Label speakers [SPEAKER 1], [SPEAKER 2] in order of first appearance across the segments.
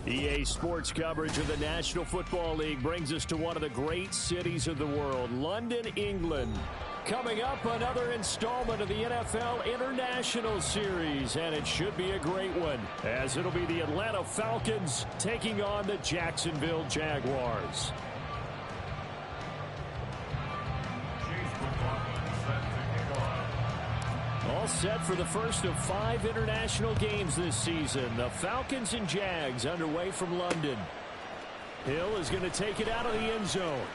[SPEAKER 1] EA Sports coverage of the National Football League brings us to one of the great cities of the world, London, England. Coming up, another installment of the NFL International Series, and it should be a great one, as it'll be the Atlanta Falcons taking on the Jacksonville Jaguars. All set for the first of 5 international games this season. The Falcons and Jags underway from London. Hill is going to take it out of the end zone.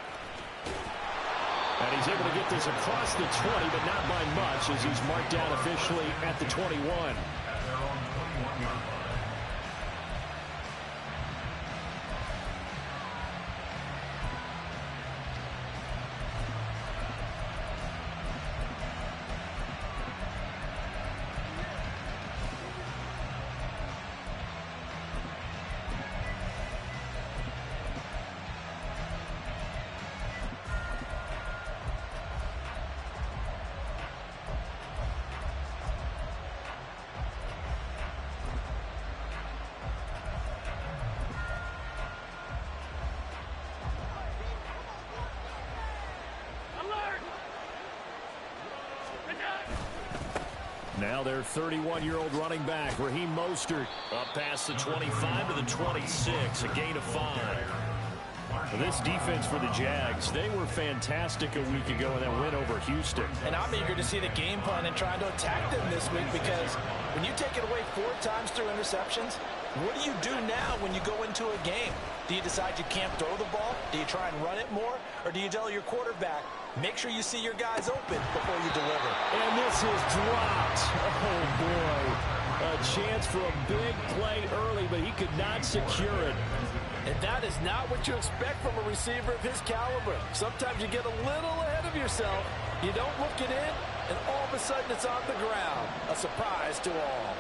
[SPEAKER 1] And he's able to get this across the 20, but not by much, as he's marked down officially at the 21. Now their 31-year-old running back, Raheem Mostert, up past the 25 to the 26, a gain of 5. This defense for the Jags, they were fantastic a week ago in that win over Houston.
[SPEAKER 2] And I'm eager to see the game plan and trying to attack them this week, because when you take it away 4 times through interceptions, what do you do now when you go into a game? Do you decide you can't throw the ball? Do you try and run it more? Or do you tell your quarterback, make sure you see your guys open before you deliver?
[SPEAKER 1] And this is dropped. Oh, boy. A chance for a big play early, but he could not secure it.
[SPEAKER 2] And that is not what you expect from a receiver of his caliber. Sometimes you get a little ahead of yourself. You don't look it in, and all of a sudden it's on the ground. A surprise to all.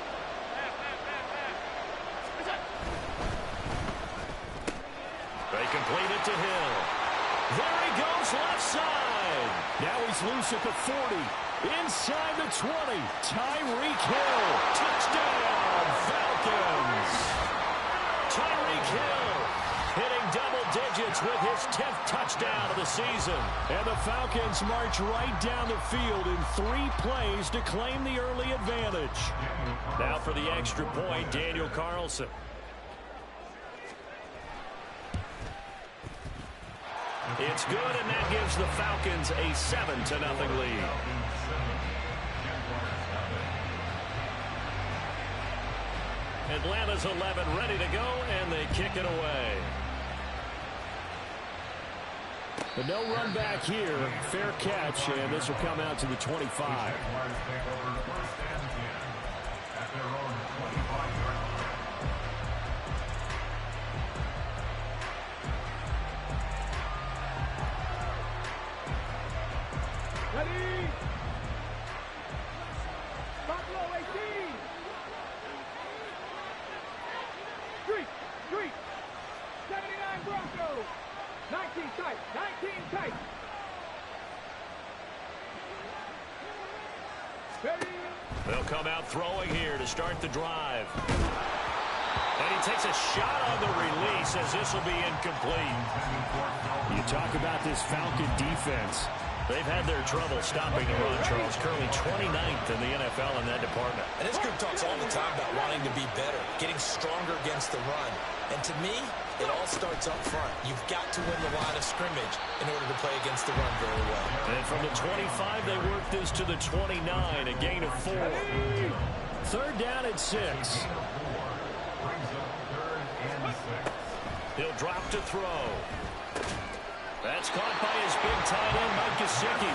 [SPEAKER 1] They complete it to Hill. There he goes, left side. Now he's loose at the 40. Inside the 20. Tyreek Hill. Touchdown, Falcons. Tyreek Hill hitting double digits with his 10th touchdown of the season. And the Falcons march right down the field in 3 plays to claim the early advantage. Now for the extra point, Daniel Carlson. It's good, and that gives the Falcons a 7-0 lead. Atlanta's 11 ready to go, and they kick it away. But no run back here. Fair catch, and this will come out to the 25.
[SPEAKER 3] Ready? Buffalo 18. retreat. 79 Broncos. 19 tight. 19 tight. Ready.
[SPEAKER 1] They'll come out throwing here to start the drive. And he takes a shot on the release as this will be incomplete. You talk about this Falcon defense. They've had their trouble stopping the run, Charles. Currently 29th in the NFL in that department.
[SPEAKER 2] And this group talks all the time about wanting to be better, getting stronger against the run. And to me, it all starts up front. You've got to win the line of scrimmage in order to play against the run very well.
[SPEAKER 1] And from the 25, they work this to the 29, a gain of 4. Third down at 6. He'll drop to throw. That's caught by his big tight end, Mike Gesicki.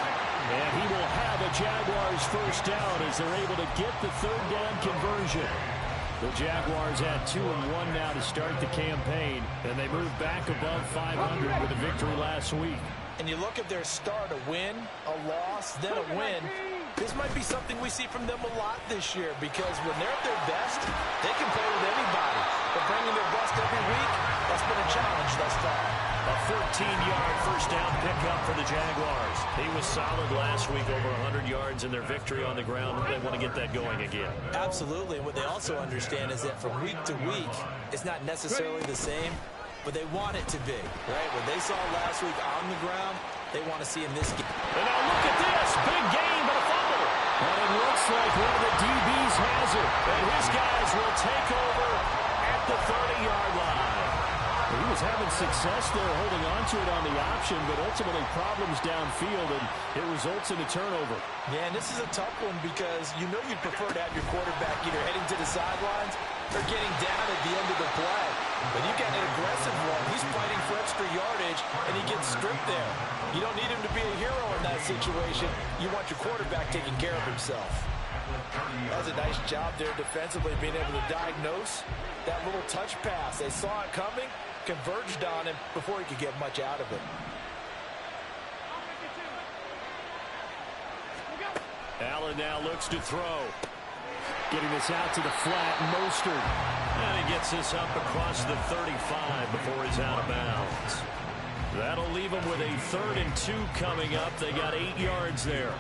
[SPEAKER 1] And he will have a Jaguars first down as they're able to get the third down conversion. The Jaguars had 2-1 now to start the campaign, and they moved back above 500 with a victory last week.
[SPEAKER 2] And you look at their start, a win, a loss, then a win. This might be something we see from them a lot this year because when they're at their best, they can play with anybody. But bringing their best every week, that's been a challenge thus far.
[SPEAKER 1] A 14-yard first down pickup for the Jaguars. He was solid last week, over 100 yards in their victory on the ground. They want to get that going again.
[SPEAKER 2] Absolutely. And what they also understand is that from week to week, it's not necessarily the same, but they want it to be, right? What they saw last week on the ground, they want to see in this game.
[SPEAKER 1] And now look at this. Big game, but a fumble. And it looks like one of the DBs has it. And his guys will take over at the 30-yard line. He was having success there holding on to it on the option, but ultimately problems downfield, and it results in a turnover.
[SPEAKER 2] Yeah, and this is a tough one because you know you'd prefer to have your quarterback either heading to the sidelines or getting down at the end of the play. But you've got an aggressive one. He's fighting for extra yardage, and he gets stripped there. You don't need him to be a hero in that situation. You want your quarterback taking care of himself. That's a nice job there defensively, being able to diagnose that little touch pass. They saw it coming, converged on him before he could get much out of it.
[SPEAKER 1] Allen now looks to throw. Getting this out to the flat, Mostert. And he gets this up across the 35 before he's out of bounds. That'll leave him with a 3rd and 2 coming up. They got 8 yards there.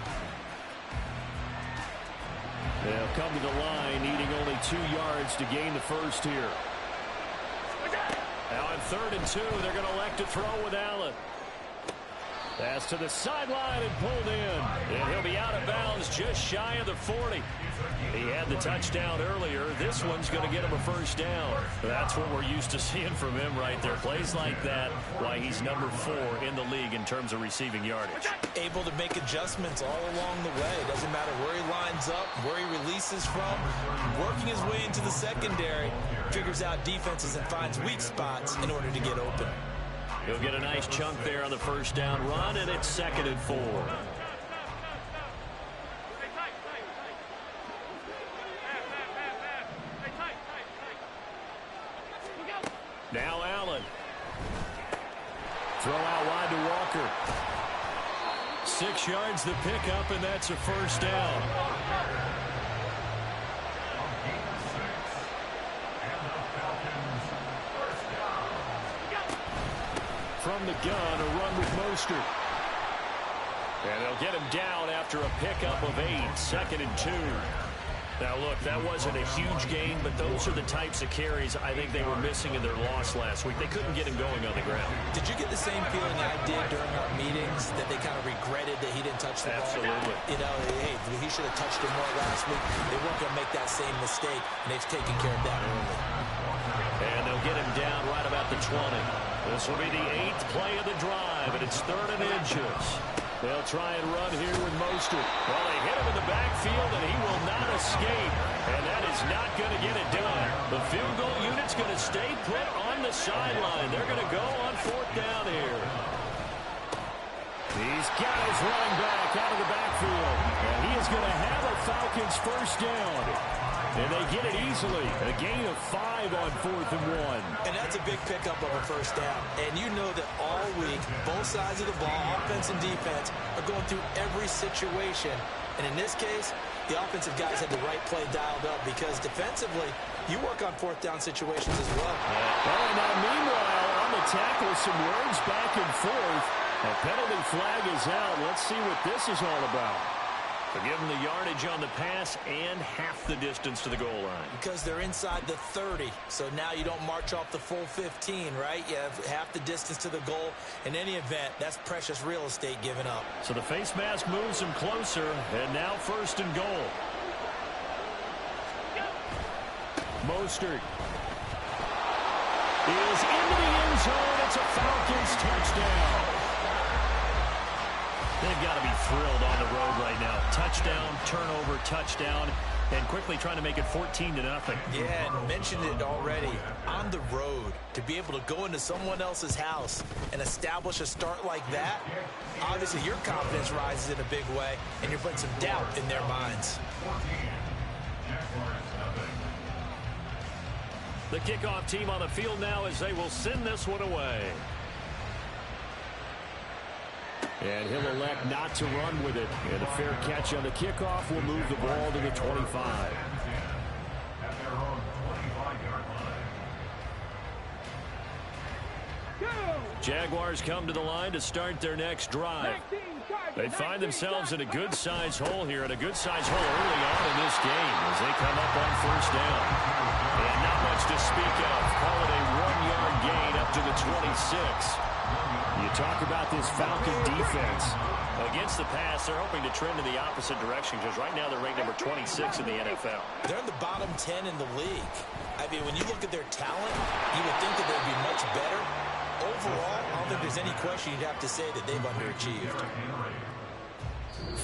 [SPEAKER 1] They'll come to the line, needing only 2 yards to gain the first here. Now on 3rd and 2, they're going to elect to throw with Allen. Pass to the sideline and pulled in. And he'll be out of bounds just shy of the 40. He had the touchdown earlier. This one's going to get him a first down. That's what we're used to seeing from him right there. Plays like that, why he's number 4 in the league in terms of receiving yardage.
[SPEAKER 2] Able to make adjustments all along the way. Doesn't matter where he lines up, where he releases from. Working his way into the secondary. Figures out defenses and finds weak spots in order to get open.
[SPEAKER 1] He'll get a nice chunk there on the first down run, and it's 2nd and 4. Now Allen. Throw out wide to Walker. 6 yards the pickup, and that's a first down. From the gun, a run with Mostert. And they'll get him down after a pickup of 8, 2nd and 2. Now, look, that wasn't a huge gain, but those are the types of carries I think they were missing in their loss last week. They couldn't get him going on the ground.
[SPEAKER 2] Did you get the same feeling I did during our meetings, that they kind of regretted that he didn't touch the ball?
[SPEAKER 1] Absolutely.
[SPEAKER 2] You know, hey, he should have touched it more last week. They weren't going to make that same mistake, and they've taken care of that early.
[SPEAKER 1] And they'll get him down right about the 20. This will be the 8th play of the drive, and it's 3rd and inches. They'll try and run here with Mostert. Well, they hit him in the backfield, and he will not escape. And that is not going to get it done. The field goal unit's going to stay put on the sideline. They're going to go on 4th down here. He's got his running back out of the backfield. And he is going to have a Falcons first down. And they get it easily. A gain of 5 on 4th and 1.
[SPEAKER 2] And that's a big pickup of a first down. And you know that all week, both sides of the ball, offense and defense, are going through every situation. And in this case, the offensive guys had the right play dialed up because defensively, you work on fourth down situations as well.
[SPEAKER 1] Well, now meanwhile, on the tackle, some words back and forth. A penalty flag is out. Let's see what this is all about. So give them the yardage on the pass and half the distance to the goal line.
[SPEAKER 2] Because they're inside the 30, so now you don't march off the full 15, right? You have half the distance to the goal. In any event, that's precious real estate given up.
[SPEAKER 1] So the face mask moves them closer, and now first and goal. Mostert is into the end zone. It's a Falcons touchdown. They've got to be thrilled on the road right now. Touchdown, turnover, touchdown, and quickly trying to make it 14-0.
[SPEAKER 2] Yeah, and mentioned it already. On the road, to be able to go into someone else's house and establish a start like that, obviously your confidence rises in a big way, and you're putting some doubt in their minds.
[SPEAKER 1] The kickoff team on the field now as they will send this one away. And he'll elect not to run with it. And a fair catch on the kickoff will move the ball to the 25. Jaguars come to the line to start their next drive. They find themselves in a good-sized hole here, and a good-sized hole early on in this game as they come up on first down. And not much to speak of. Call it a one-yard gain up to the 26. You talk about this Falcon defense. Against the pass, they're hoping to trend in the opposite direction because right now they're ranked number 26 in the NFL.
[SPEAKER 2] They're in the bottom 10 in the league. I mean, when you look at their talent, you would think that they'd be much better. Overall, I don't think there's any question you'd have to say that they've underachieved.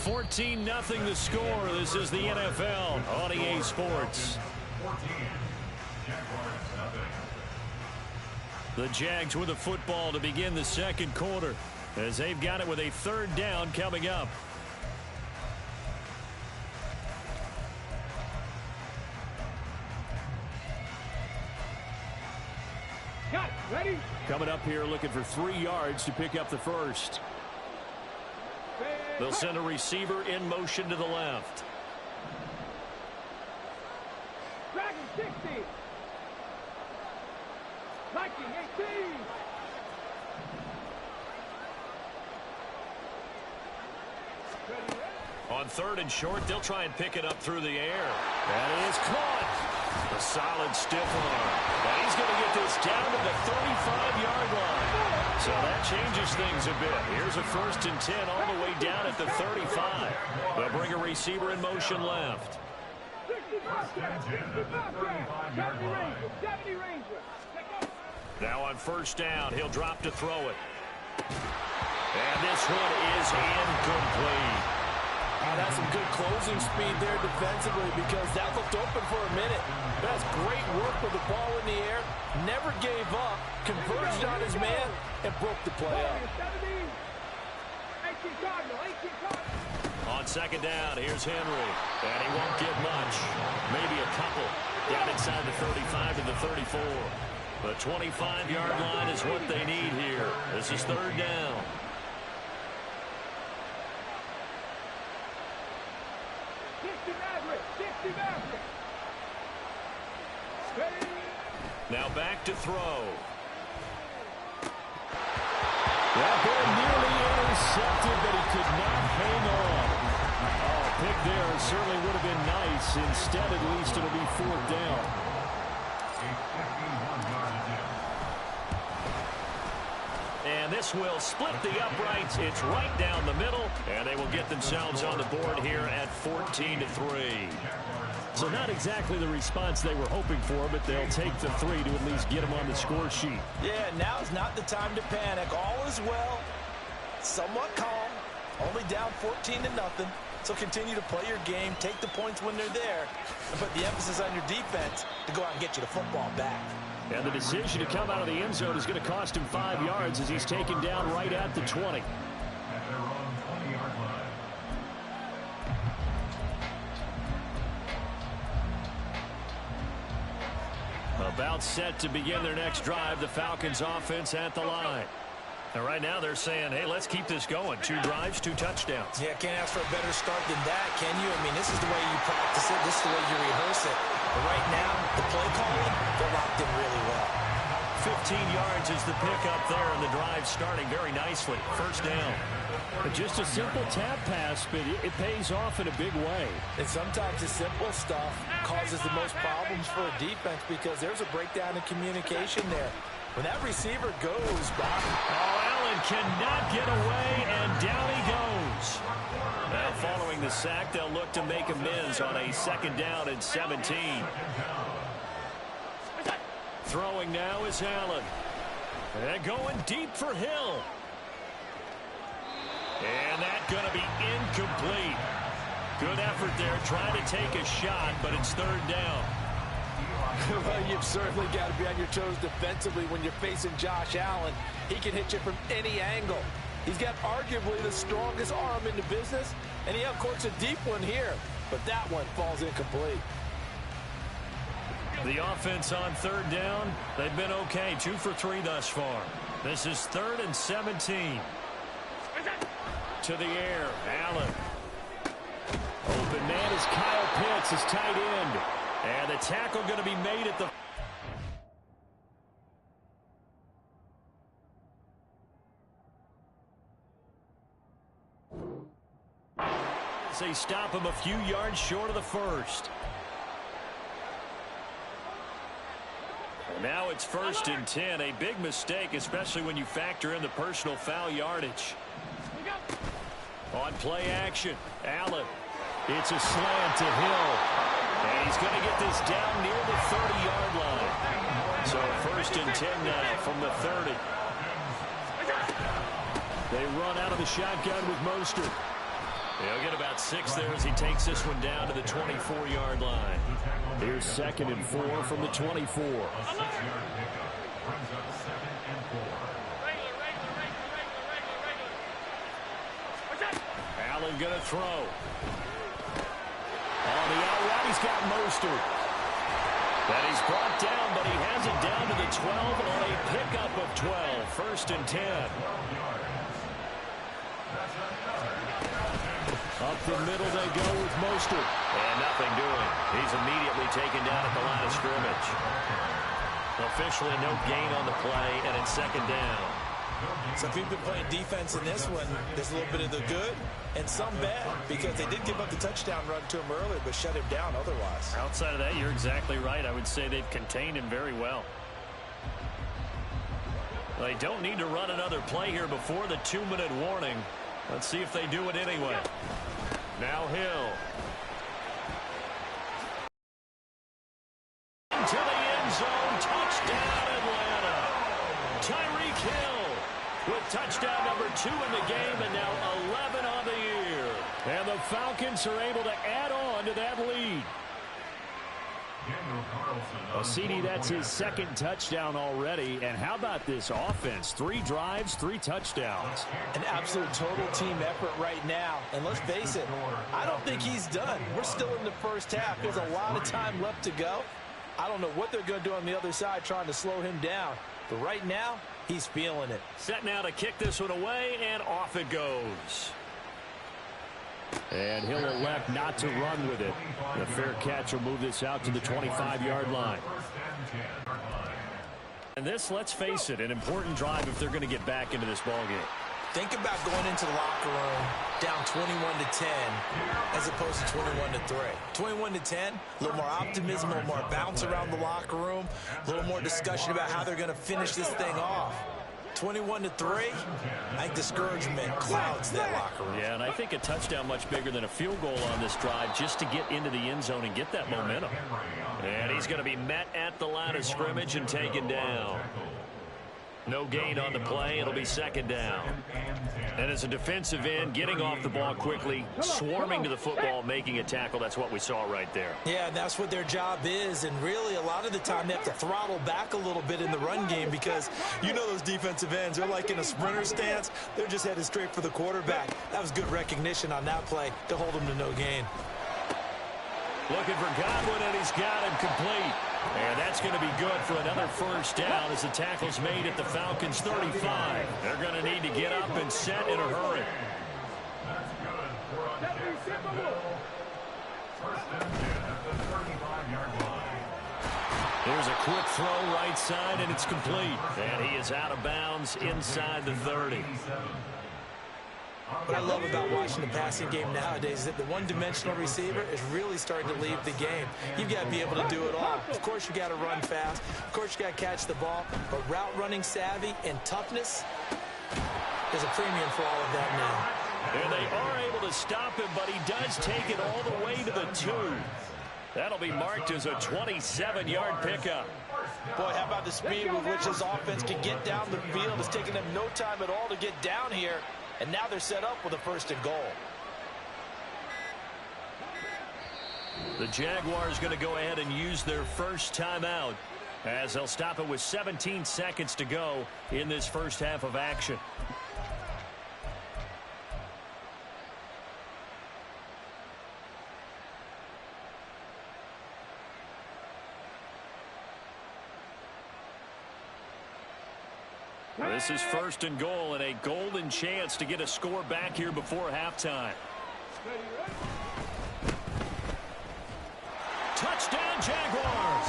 [SPEAKER 1] 14-0 the score. This is the NFL on EA Sports. The Jags with the football to begin the second quarter as they've got it with a third down coming up.
[SPEAKER 3] Got it. Ready?
[SPEAKER 1] Coming up here looking for 3 yards to pick up the first. They'll send a receiver in motion to the left.
[SPEAKER 3] Dragon 60. Viking 18.
[SPEAKER 1] On third and short, they'll try and pick it up through the air. That is caught. A solid stiff arm. Now he's going to get this down to the 35-yard line. So that changes things a bit. Here's a 1st and 10 all the way down at the 35. They'll bring a receiver in motion left.
[SPEAKER 3] 70 Ranger.
[SPEAKER 1] Now on first down, he'll drop to throw it. And this one is incomplete.
[SPEAKER 2] That's some good closing speed there defensively because that looked open for a minute. That's great work with the ball in the air. Never gave up. Converged on his man and broke the play up.
[SPEAKER 1] On second down, here's Henry. And he won't get much. Maybe a couple. Down inside the 35 to the 34. The 25-yard line is what they need here. This is third down. Now back to throw. That ball nearly intercepted, but he could not hang on. Oh, pick there certainly would have been nice. Instead, at least it'll be fourth down. And this will split the uprights. It's right down the middle, and they will get themselves on the board here at 14-3. So not exactly the response they were hoping for, but they'll take the 3 to at least get them on the score sheet.
[SPEAKER 2] Yeah, now's not the time to panic. All is well. Somewhat calm. Only down 14-0. So continue to play your game, take the points when they're there, and put the emphasis on your defense to go out and get you the football back.
[SPEAKER 1] And the decision to come out of the end zone is going to cost him 5 yards as he's taken down right at the 20. About set to begin their next drive, the Falcons offense at the line. And right now they're saying, hey, let's keep this going. 2 drives, 2 touchdowns.
[SPEAKER 2] Yeah, can't ask for a better start than that, can you? I mean, this is the way you practice it. This is the way you rehearse it. But right now, the play calling, they're locked in really well.
[SPEAKER 1] 15 yards is the pickup there, and the drive starting very nicely. First down.
[SPEAKER 4] Just a simple tap pass, but it pays off in a big way.
[SPEAKER 2] And sometimes the simple stuff causes the most problems for a defense because there's a breakdown in communication there. When that receiver goes, Bob.
[SPEAKER 1] Oh, Allen cannot get away, and down he goes. Now, following the sack, they'll look to make amends on a second down and 17. Throwing now is Allen. And going deep for Hill. And that's going to be incomplete. Good effort there, trying to take a shot, but it's third down.
[SPEAKER 2] Well, you've certainly got to be on your toes defensively when you're facing Josh Allen. He can hit you from any angle. He's got arguably the strongest arm in the business, and he uncorks a deep one here, but that one falls incomplete.
[SPEAKER 1] The offense on third down, they've been okay, 2 for 3 thus far. This is 3rd and 17. To the air, Allen. Open man is Kyle Pitts, his tight end. And the tackle going to be made at the... As they stop him a few yards short of the first. Now it's 1st and 10. A big mistake, especially when you factor in the personal foul yardage. On play action, Allen. It's a slant to Hill. And he's going to get this down near the 30-yard line. So 1st and 10 now from the 30. They run out of the shotgun with Mostert. He'll get about 6 there as he takes this one down to the 24-yard line. Here's 2nd and 4 from the 24. Allen going to throw. On the out route, he's got Mostert. That he's brought down, but he has it down to the 12 on a pickup of 12. 1st and 10. Up the middle they go with Mostert. And nothing doing. He's immediately taken down at the line of scrimmage. Officially no gain on the play, and it's 2nd down.
[SPEAKER 2] So if you've been playing defense in this one, there's a little bit of the good and some bad because they did give up the touchdown run to him earlier but shut him down otherwise.
[SPEAKER 4] Outside of that, you're exactly right. I would say they've contained him very well.
[SPEAKER 1] They don't need to run another play here before the 2-minute warning. Let's see if they do it anyway. Now Hill. To the end zone. Touchdown, Atlanta. Tyreek Hill with touchdown number 2 in the game and now 11 on the year. And the Falcons are able to add on to that lead. Well, CD, that's his 2nd touchdown already. And how about this offense? 3 drives, 3 touchdowns.
[SPEAKER 2] An absolute total team effort right now. And let's face it, I don't think he's done. We're still in the first half. There's a lot of time left to go. I don't know what they're going to do on the other side trying to slow him down. But right now, he's feeling it.
[SPEAKER 1] Set now to kick this one away, and off it goes.
[SPEAKER 4] And he'll elect not to run with it. The fair catch will move this out to the 25-yard line.
[SPEAKER 1] And this, let's face it, an important drive if they're going to get back into this ballgame.
[SPEAKER 2] Think about going into the locker room down 21-10 as opposed to 21-3. 21-10, a little more optimism, a little more bounce around the locker room, a little more discussion about how they're going to finish this thing off. 21-3, I think discouragement clouds that locker room.
[SPEAKER 1] Yeah, and I think a touchdown much bigger than a field goal on this drive just to get into the end zone and get that momentum. And he's going to be met at the line of scrimmage and taken down. No gain on the play. It'll be 2nd down. And as a defensive end, getting off the ball quickly, swarming to the football, making a tackle, that's what we saw right there.
[SPEAKER 2] Yeah, and that's what their job is. And really, a lot of the time, they have to throttle back a little bit in the run game because you know those defensive ends, they're like in a sprinter stance. They're just headed straight for the quarterback. That was good recognition on that play to hold him to no gain.
[SPEAKER 1] Looking for Godwin, and he's got him complete. And that's going to be good for another first down as the tackle's made at the Falcons' 35. They're going to need to get up and set in a hurry.
[SPEAKER 3] That's good.
[SPEAKER 4] Here's a quick throw right side, and it's complete. And he is out of bounds inside the 30.
[SPEAKER 2] What I love about watching the passing game nowadays is that the one-dimensional receiver is really starting to leave the game. You've got to be able to do it all. Of course, you got to run fast. Of course, you got to catch the ball. But route running savvy and toughness, there's a premium for all of that now.
[SPEAKER 4] And they are able to stop him, but he does take it all the way to the 2. That'll be marked as a 27-yard pickup.
[SPEAKER 2] Boy, how about the speed with which this offense can get down the field? It's taken them no time at all to get down here. And now they're set up with a 1st and goal.
[SPEAKER 4] The Jaguars going to go ahead and use their first timeout as they'll stop it with 17 seconds to go in this first half of action. This is 1st and goal and a golden chance to get a score back here before halftime. Touchdown, Jaguars!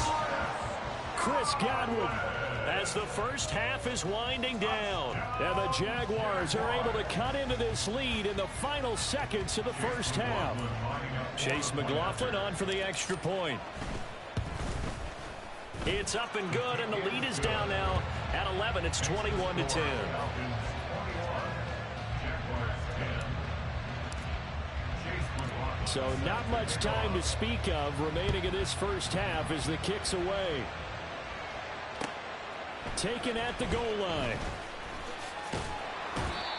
[SPEAKER 4] Chris Godwin as the first half is winding down. And the Jaguars are able to cut into this lead in the final seconds of the first half. Chase McLaughlin on for the extra point. It's up and good, and the lead is down now at 11. It's 21-10. So not much time to speak of remaining in this first half as the kick's away. Taken at the goal line.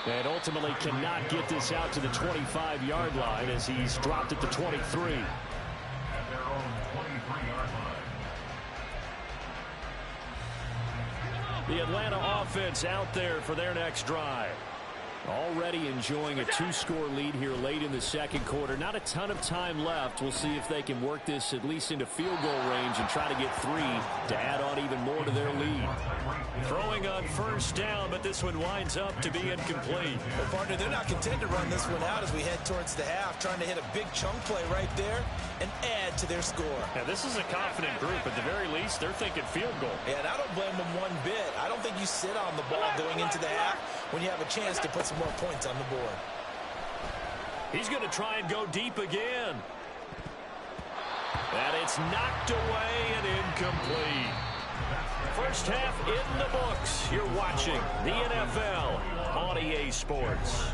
[SPEAKER 4] And ultimately cannot get this out to the 25-yard line as he's dropped at the 23. The Atlanta offense out there for their next drive. Already enjoying a 2-score lead here late in the second quarter. Not a ton of time left. We'll see if they can work this at least into field goal range and try to get 3 to add on even more to their lead. Throwing on first down, but this one winds up to be incomplete.
[SPEAKER 2] Well, partner, they're not content to run this one out as we head towards the half, trying to hit a big chunk play right there and add to their score.
[SPEAKER 5] Yeah, this is a confident group. At the very least, they're thinking field goal.
[SPEAKER 2] Yeah, and I don't blame them one bit. I don't think you sit on the ball going into the half when you have a chance to put some more points on the board.
[SPEAKER 4] He's going to try and go deep again. And it's knocked away and incomplete. First half in the books. You're watching the NFL on EA Sports.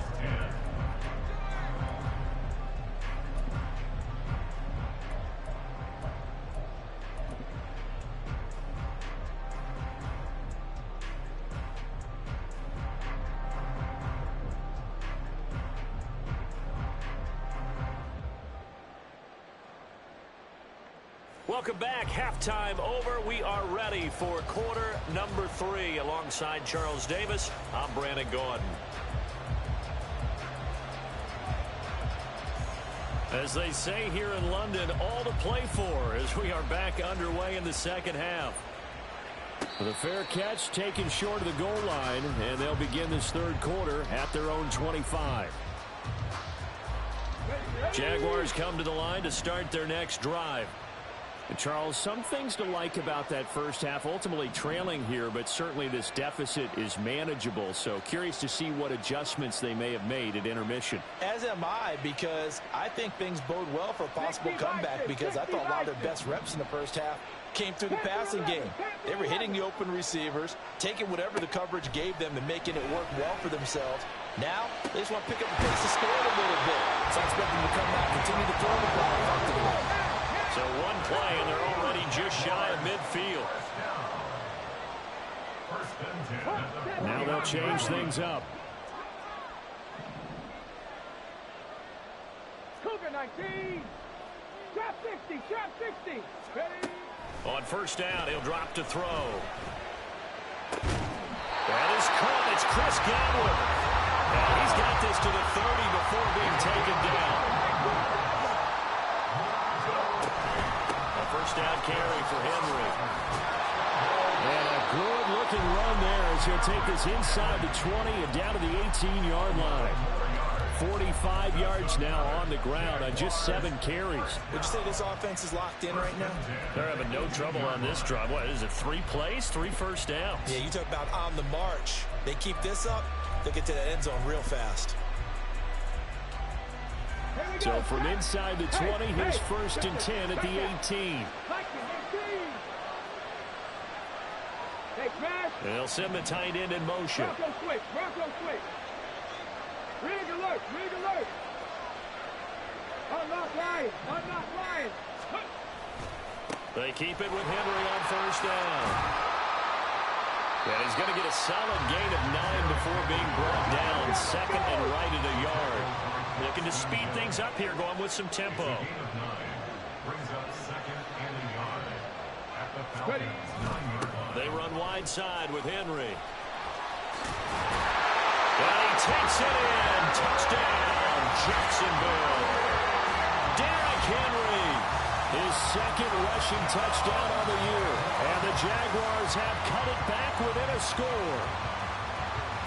[SPEAKER 4] Welcome back. Halftime over. We are ready for quarter number 3. Alongside Charles Davis, I'm Brandon Gordon. As they say here in London, all to play for as we are back underway in the second half. The fair catch taken short of the goal line, and they'll begin this third quarter at their own 25. Jaguars come to the line to start their next drive. And Charles, some things to like about that first half. Ultimately trailing here, but certainly this deficit is manageable. So curious to see what adjustments they may have made at intermission.
[SPEAKER 2] As am I, because I think things bode well for a possible comeback, because I thought a lot of their best reps in the first half came through the passing game. They were hitting the open receivers, taking whatever the coverage gave them and making it work well for themselves. Now, they just want to pick up the pace of scoring a little bit. So I expect them to come out and continue to throw the ball effectively.
[SPEAKER 4] So one play, and they're already just shy of midfield. Now they'll change things up.
[SPEAKER 3] Cougar 19. Trap 60. Trap 60. Ready?
[SPEAKER 4] On first down, he'll drop to throw. That is caught. It's Chris Godwin. And he's got this to the 30 before being taken down. First down carry for Henry. And a good-looking run there as he'll take this inside the 20 and down to the 18-yard line. 45 yards now on the ground on just 7 carries.
[SPEAKER 2] Would you say this offense is locked in right now?
[SPEAKER 5] They're having no trouble on this drive. What is it, 3 plays, 3 first downs?
[SPEAKER 2] Yeah, you talk about on the march. They keep this up, they'll get to the end zone real fast.
[SPEAKER 4] So from inside the 20, here's 1st and 10 at the 18. They'll send the tight end in motion.
[SPEAKER 3] Bronco switch. Rig alert. Unlock Lions.
[SPEAKER 4] They keep it with Henry on 1st down. And he's going to get a solid gain of 9 before being brought down. 2nd and right at a yard.
[SPEAKER 5] Looking to speed things up here, going with some tempo.
[SPEAKER 4] They run wide side with Henry. And he takes it in. Touchdown, Jacksonville. Derrick Henry, his 2nd rushing touchdown on the year. And the Jaguars have cut it back within a score.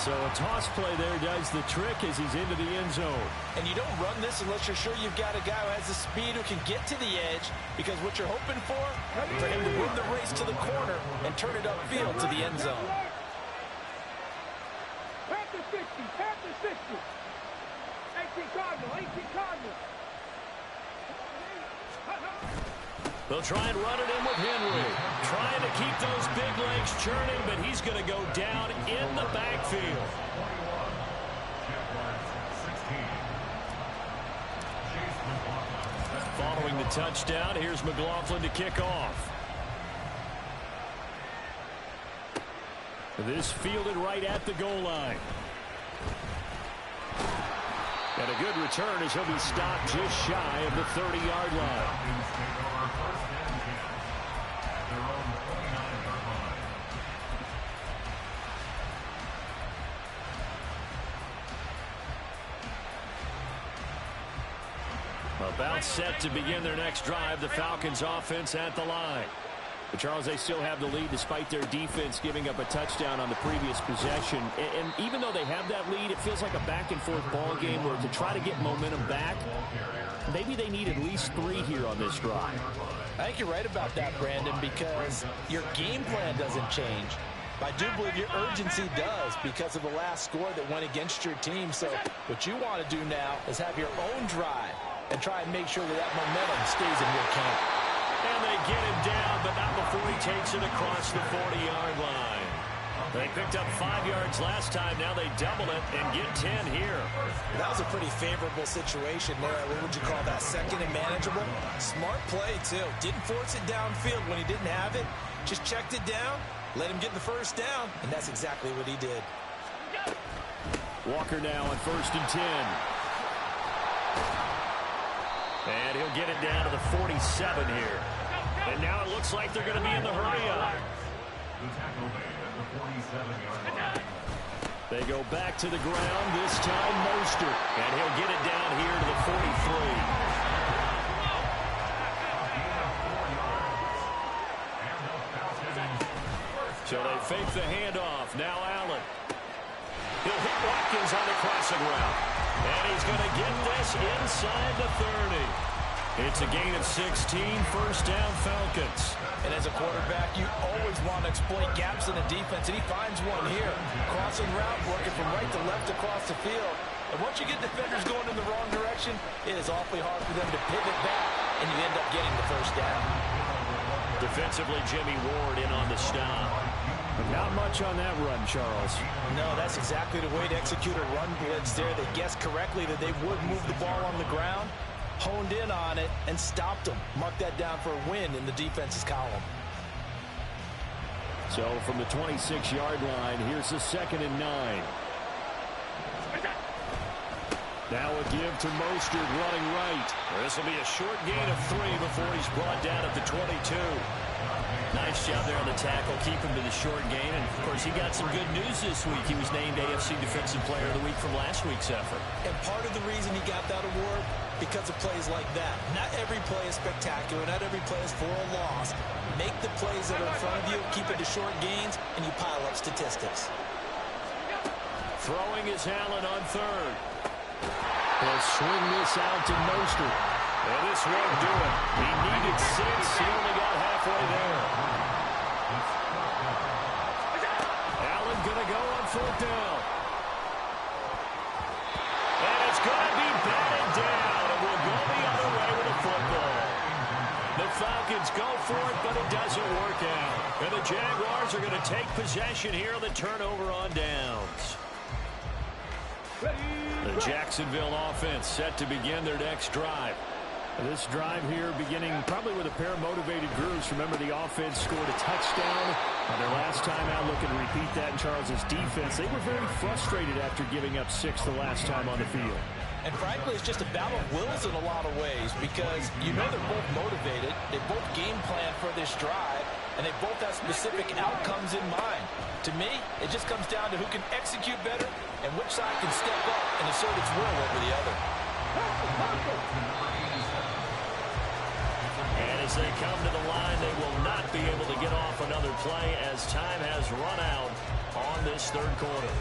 [SPEAKER 4] So a toss play there does the trick as he's into the end zone.
[SPEAKER 2] And you don't run this unless you're sure you've got a guy who has the speed who can get to the edge, because what you're hoping for him to win the race to the corner and turn it upfield to the end zone.
[SPEAKER 3] Panther 60. 18 Cardinal.
[SPEAKER 4] They'll try and run it in with Henry. Trying to keep those big legs churning, but he's going to go down in the backfield. Following the touchdown, here's McLaughlin to kick off. This fielded right at the goal line. And a good return as he'll be stopped just shy of the 30-yard line. About set to begin their next drive, the Falcons offense at the line. But Charles, they still have the lead despite their defense giving up a touchdown on the previous possession. And even though they have that lead, it feels like a back-and-forth ball game where to try to get momentum back, maybe they need at least 3 here on this drive.
[SPEAKER 2] I think you're right about that, Brandon, because your game plan doesn't change. I do believe your urgency does because of the last score that went against your team. So what you want to do now is have your own drive and try and make sure that momentum stays in your camp.
[SPEAKER 4] And they get him down, but not before he takes it across the 40-yard line. They picked up 5 yards last time. Now they double it and get 10 here.
[SPEAKER 2] That was a pretty favorable situation there. What would you call that? 2nd and manageable? Smart play, too. Didn't force it downfield when he didn't have it. Just checked it down, let him get the 1st down, and that's exactly what he did.
[SPEAKER 4] Walker now on 1st and 10. And he'll get it down to the 47 here. And now it looks like they're going to be in the hurry-up. They go back to the ground, this time Mostert. And he'll get it down here to the 43. So they fake the handoff. Now Allen. He'll hit Watkins on the crossing route. And he's going to get this inside the 30. It's a gain of 16, 1st down Falcons.
[SPEAKER 2] And as a quarterback, you always want to exploit gaps in the defense, and he finds one here. Crossing route, working from right to left across the field. And once you get defenders going in the wrong direction, it is awfully hard for them to pivot back, and you end up getting the 1st down.
[SPEAKER 4] Defensively, Jimmy Ward in on the stop. But not much on that run, Charles.
[SPEAKER 2] No, that's exactly the way to execute a run blitz there. They guessed correctly that they would move the ball on the ground, honed in on it, and stopped them. Mark that down for a win in the defense's column.
[SPEAKER 4] So from the 26-yard line, here's the 2nd and 9. Now a give to Mostert running right. This will be a short gain of 3 before he's brought down at the 22.
[SPEAKER 5] Nice job there on the tackle, keep him to the short gain. And, of course, he got some good news this week. He was named AFC Defensive Player of the Week from last week's effort.
[SPEAKER 2] And part of the reason he got that award, because of plays like that. Not every play is spectacular. Not every play is for a loss. Make the plays that are in front of you, keep it to short gains, and you pile up statistics.
[SPEAKER 4] Throwing is Allen on 3rd. He'll swing this out to Mostert.
[SPEAKER 1] And this won't do it. He needed 6. He only got halfway there. Allen going to go on 4th down. And it's going to be batted down. And we'll go the other way with a football. The Falcons go for it, but it doesn't work out. And the Jaguars are going to take possession here on the turnover on downs. The Jacksonville offense set to begin their next drive.
[SPEAKER 4] This drive here beginning probably with a pair of motivated groups. Remember, the offense scored a touchdown on their last time out. Looking to repeat that in Charles's defense. They were very frustrated after giving up 6 the last time on the field.
[SPEAKER 2] And frankly, it's just a battle of wills in a lot of ways because you know they're both motivated. They both game plan for this drive, and they both have specific outcomes in mind. To me, it just comes down to who can execute better and which side can step up and assert its will over the other.
[SPEAKER 1] And as they come to the line, they will not be able to get off another play as time has run out on this 3rd quarter.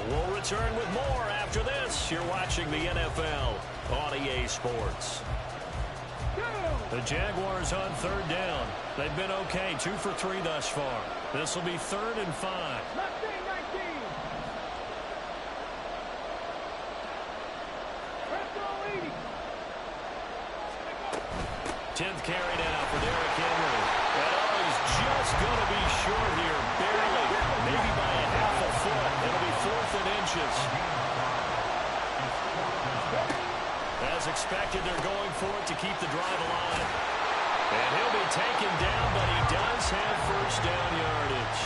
[SPEAKER 1] We'll return with more after this. You're watching the NFL on EA Sports.
[SPEAKER 4] The Jaguars on 3rd down. They've been okay, 2 for 3 thus far. This will be 3rd and 5.
[SPEAKER 1] 10th carry now for Derrick Henry. And he's just going to be short here, barely, maybe by a half a foot. It'll be 4th and inches. As expected, they're going for it to keep the drive alive. And he'll be taken down, but he does have 1st down yardage.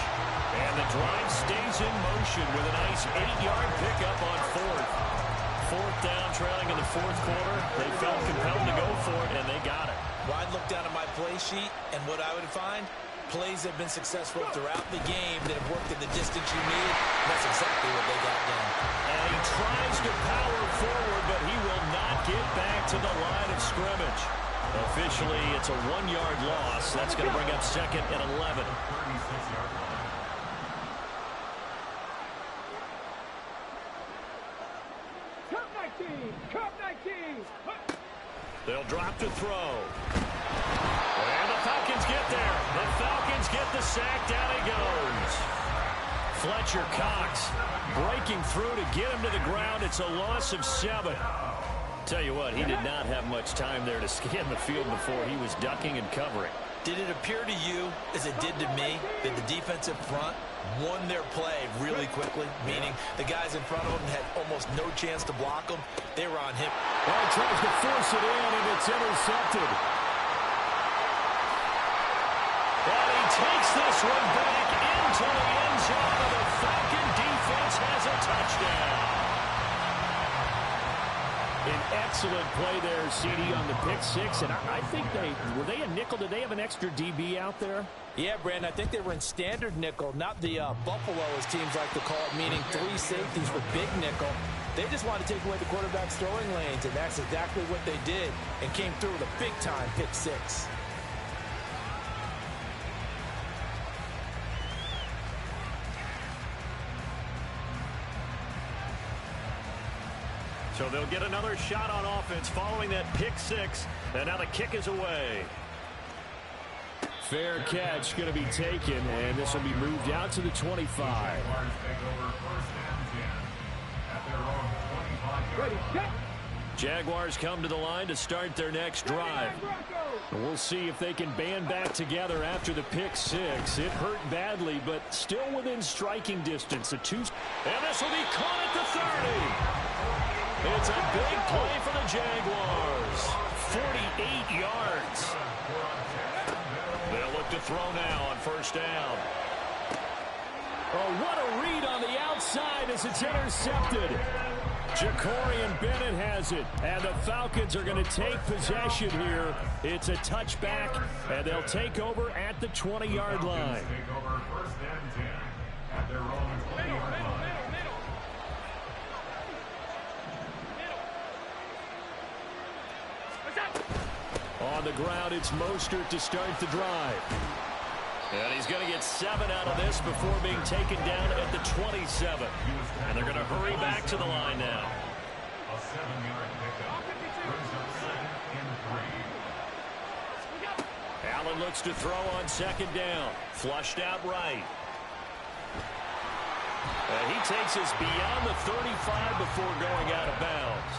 [SPEAKER 1] And the drive stays in motion with a nice 8-yard pickup on 4th. 4th down, trailing in the 4th quarter. They felt compelled to go for it, and they got it.
[SPEAKER 2] Well, I'd look down at my play sheet, and what I would find, plays have been successful throughout the game that have worked in the distance you need. That's exactly what they got done.
[SPEAKER 1] And he tries to power forward, but he will not get back to the line of scrimmage. Officially, it's a 1-yard loss. That's going to bring up 2nd and 11.
[SPEAKER 3] Cup 19.
[SPEAKER 1] They'll drop to throw. And the Falcons get there. The Falcons get the sack. Down he goes. Fletcher Cox breaking through to get him to the ground. It's a loss of 7. Tell you what, he did not have much time there to scan the field before he was ducking and covering.
[SPEAKER 2] Did it appear to you, as it did to me, that the defensive front won their play really quickly? Meaning the guys in front of them had almost no chance to block them. They were on him.
[SPEAKER 4] Well, he tries to force it in, and it's intercepted.
[SPEAKER 1] And he takes this one back into the end zone, and the Falcon defense has a touchdown.
[SPEAKER 4] An excellent play there, CD, on the pick 6. And I think were they a nickel? Did they have an extra DB out there?
[SPEAKER 2] Yeah, Brandon, I think they were in standard nickel, not the Buffalo, as teams like to call it, meaning 3 safeties with big nickel. They just wanted to take away the quarterback's throwing lanes, and that's exactly what they did, and came through with a big-time pick 6.
[SPEAKER 1] So they'll get another shot on offense following that pick 6. And now the kick is away.
[SPEAKER 4] Fair catch going to be taken, and this will be moved out to the 25.
[SPEAKER 1] Jaguars come to the line to start their next drive.
[SPEAKER 4] We'll see if they can band back together after the pick 6. It hurt badly, but still within striking distance. And
[SPEAKER 1] this will be caught at the 30. It's a big play for the Jaguars. 48 yards. They'll look to throw now on 1st down.
[SPEAKER 4] Oh, what a read on the outside as it's intercepted. Jacorian Bennett has it, and the Falcons are going to take possession here. It's a touchback, and they'll take over at the 20-yard line. On the ground, it's Mostert to start the drive.
[SPEAKER 1] And he's going to get 7 out of this before being taken down at the 27. And they're going to hurry back to the line now.
[SPEAKER 4] Allen looks to throw on second down. Flushed out right. He takes us beyond the 35 before going out of bounds.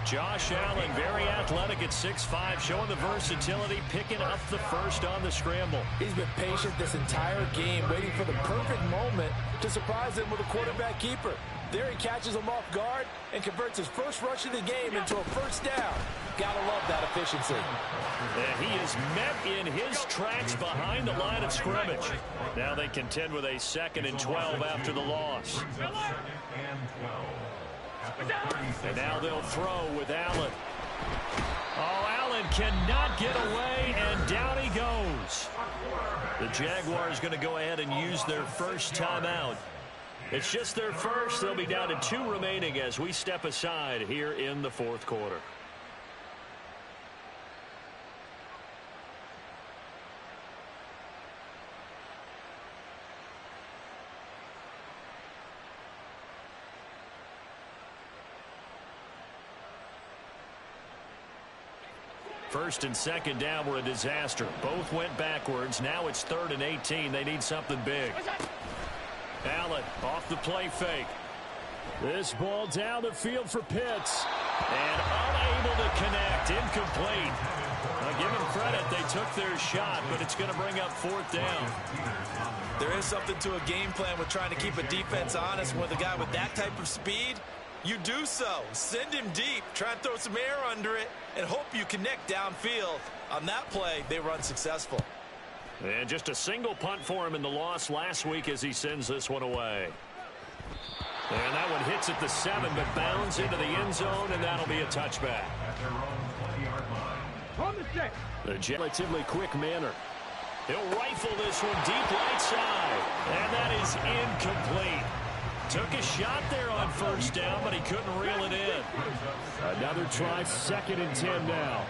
[SPEAKER 4] Josh Allen, very athletic at 6'5", showing the versatility, picking up the first on the scramble.
[SPEAKER 2] He's been patient this entire game, waiting for the perfect moment to surprise him with a quarterback keeper. There he catches him off guard and converts his first rush of the game into a first down. Gotta love that efficiency.
[SPEAKER 4] And he is met in his tracks behind the line of scrimmage. Now they contend with a 2nd and 12 after the loss. And now they'll throw with Allen. Oh, Allen cannot get away, and down he goes. The Jaguars going to go ahead and use their first timeout. It's just their first. They'll be down to 2 remaining as we step aside here in the 4th quarter. First and second down were a disaster. Both went backwards. Now it's 3rd and 18. They need something big. Allen off the play fake. This ball down the field for Pitts. And unable to connect. Incomplete. Now give them credit. They took their shot, but it's going to bring up 4th down.
[SPEAKER 2] There is something to a game plan with trying to keep a defense honest with a guy with that type of speed. You do so. Send him deep. Try and throw some air under it and hope you connect downfield. On that play, they run successful.
[SPEAKER 4] And just a single punt for him in the loss last week as he sends this one away. And that one hits at the 7, but bounds into the end zone, and that'll be a touchback.
[SPEAKER 3] On the 6.
[SPEAKER 4] The relatively quick manner. He'll rifle this one deep right side. And that is incomplete. Took a shot there on first down, but he couldn't reel it in. Another try, 2nd and 10 now.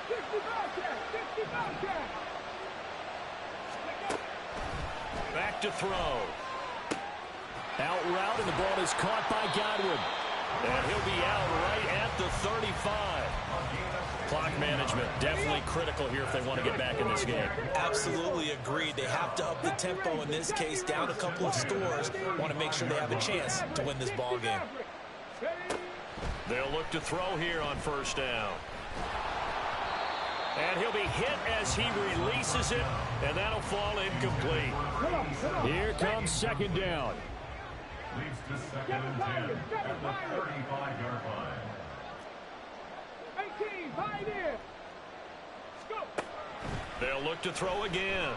[SPEAKER 3] 60 Falcons.
[SPEAKER 4] Back to throw. Out route, and the ball is caught by Godwin. And he'll be out right at the 35. Clock management definitely critical here if they want to get back in this game.
[SPEAKER 2] Absolutely agreed. They have to up the tempo in this case, down a couple of scores. Want to make sure they have a chance to win this ball game.
[SPEAKER 4] They'll look to throw here on first down. And he'll be hit as he releases it, and that'll fall incomplete. Here comes 2nd down.
[SPEAKER 3] Leads to 2nd and 10 at the 35-yard line. 18, hide in. Go.
[SPEAKER 4] They'll look to throw again.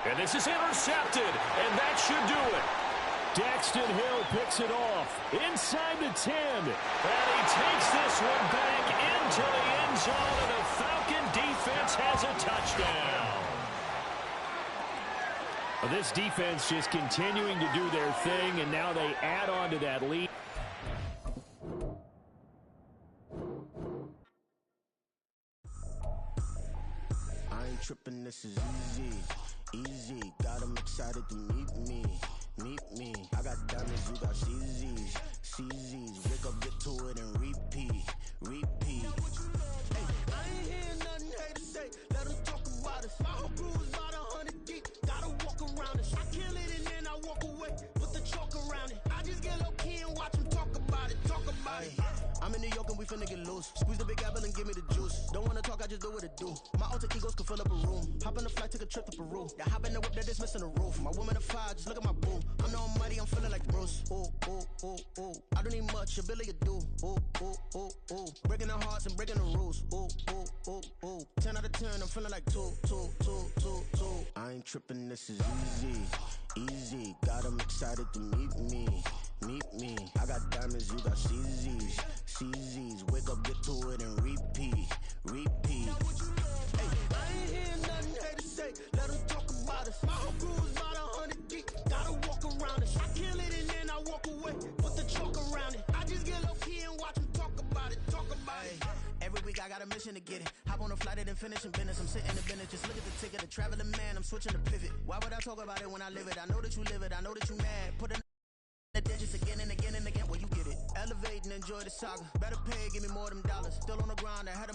[SPEAKER 4] And this is intercepted, and that should do it. Daxton Hill picks it off inside the 10. And he takes this one back into the end zone, and the Falcon defense has a touchdown. This defense just continuing to do their thing, and now they add on to that lead.
[SPEAKER 6] I ain't tripping, this is easy. Easy, got them excited to meet me. Meet me. I got diamonds, you got CZs. CZs, wake up, get to it, and repeat. Repeat. Hey, I ain't hearing nothing hate to say. Let them talk about us. My whole crew is about 100 deep. Gotta walk around it. I kill it and then I walk away. Put the chalk around it. I just get low key and watch them talk about it. Talk about it. I'm in New York and we finna get loose. Squeeze the big apple and give me the juice. Don't wanna talk, I just do what it do. My alter egos can fill up a room. Hop on the flight, take a trip to Peru. Yeah, hop in the whip that is missing the roof. My woman a 5, just look at my boo. I'm the almighty, I'm feeling like Bruce. Ooh, ooh, ooh, ooh. I don't need much, ability to do. Ooh, ooh, ooh, ooh. Breaking the hearts and breaking the rules. Ooh, ooh, ooh, ooh. 10 out of 10, I'm feeling like 2. I ain't tripping, this is easy. Easy, got them excited to meet me. Meet me. I got diamonds, you got CZs. CZs, wake up, get to it, and repeat. Repeat. Hey, I ain't hearing nothing hate to say. Let them talk about us. My whole crew is about 100 deep. Gotta walk around it. I kill it and then I walk away. Put the chalk around it. I just get low key and watch them talk about it. Talk about it. Every week I got a mission to get it. Hop on a flight and then finish in business. I'm sitting in business. Just look at the ticket. A traveling man. I'm switching to pivot. Why would I talk about it when I live it? I know that you live it. I know that you mad. Put in the digits again. enjoy the saga. Better pay, give me more them dollars. Still on the grind, ahead of my